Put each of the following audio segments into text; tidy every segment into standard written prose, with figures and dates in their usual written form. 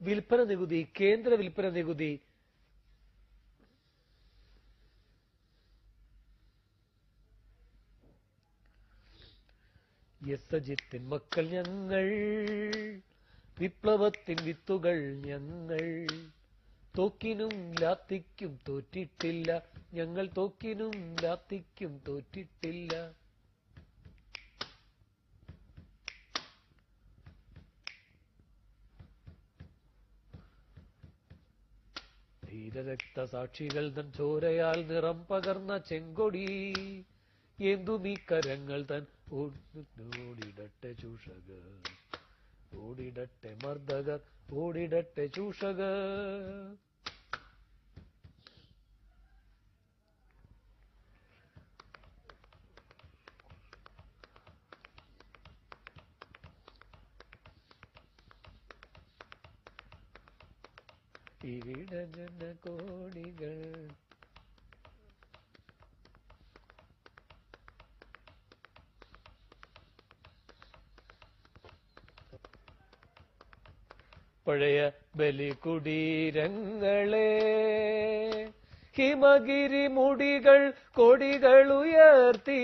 വിൽപ്പന നികുതി, കേന്ദ്ര വിൽപ്പന നികുതി, യസജിത്തിൻ മക്കൾ ഞങ്ങൾ, വിപ്ലവത്തിൻ വിത്തുകൾ ഞങ്ങൾ, തോക്കിനും ലാത്തിക്കും തോറ്റിട്ടില്ല, ഞങ്ങൾ തോക്കിനും ലാത്തിക്കും തോറ്റിട്ടില്ല. ധീരരക്തസാക്ഷികൾ തൻ ചോരയാൽ നിറം പകർന്ന ചെങ്കൊടി ഏന്തുമീ കരങ്ങൾ തൻ ഓടിടട്ടെ ചൂഷകർ, ഓടിടട്ടെ മർദ്ദകർ, ഓടിടട്ടെ ചൂഷകർ. ഇവിടെ ജനകോടികൾ പഴയ ബലികുടീരങ്ങളെ, ഹിമഗിരി മുടികൾ കൊടികൾ ഉയർത്തി,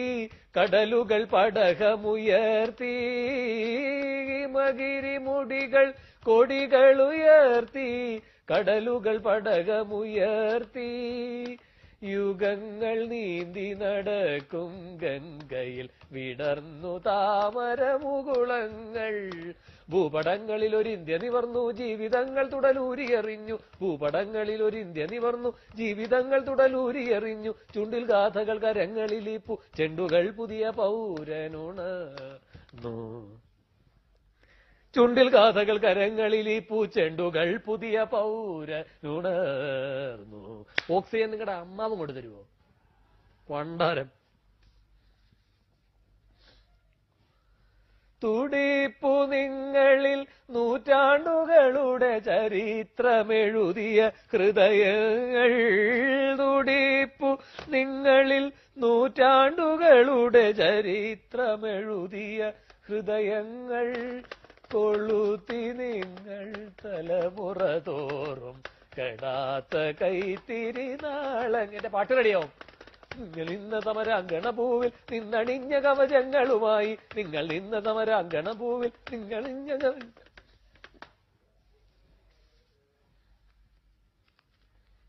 കടലുകൾ പടകമുയർത്തി. ഹിമഗിരി മുടികൾ കൊടികൾ ഉയർത്തി, കടലുകൾ പടകമുയർത്തി. യുഗങ്ങൾ നീന്തി നടക്കും ഗംഗയിൽ വിടർന്നു താമരമുകുളങ്ങൾ. ഭൂപടങ്ങളിൽ ഒരു ഇന്ത്യ നിവർന്നു, ജീവിതങ്ങൾ തുടലൂരിയെറിഞ്ഞു. ഭൂപടങ്ങളിൽ ഒരു ഇന്ത്യ നിവർന്നു, ജീവിതങ്ങൾ തുടലൂരിയെറിഞ്ഞു. ചുണ്ടിൽ ഗാഥകൾ കരങ്ങളിലിപ്പു, ചെണ്ടുകൾ പുതിയ പൗരനുണർന്നു. ചുണ്ടിൽ ഗാഥകൾ കരങ്ങളിലിപ്പു, ചെണ്ടുകൾ പുതിയ പൗരനുണർന്നു. ഓക്സിജൻ നിങ്ങളുടെ അമ്മാവും കൊണ്ട് തരുമോ? പണ്ടാരം. തുടിപ്പു നിങ്ങളിൽ നൂറ്റാണ്ടുകളുടെ ചരിത്രമെഴുതിയ ഹൃദയങ്ങൾ. തുടിപ്പു നിങ്ങളിൽ നൂറ്റാണ്ടുകളുടെ ചരിത്രമെഴുതിയ ഹൃദയങ്ങൾ. കൊളുത്തി നിങ്ങൾ തലമുറ തോറും കെടാത്ത കൈത്തിരി നാളങ്ങ. എന്റെ പാട്ട് റെഡിയാവും. നിങ്ങൾ നിന്ന സമരാങ്കണഭൂവിൽ നിന്നണിഞ്ഞ കവചങ്ങളുമായി, നിങ്ങൾ നിന്ന സമരാങ്കണഭൂവിൽ നിങ്ങളിഞ്ഞ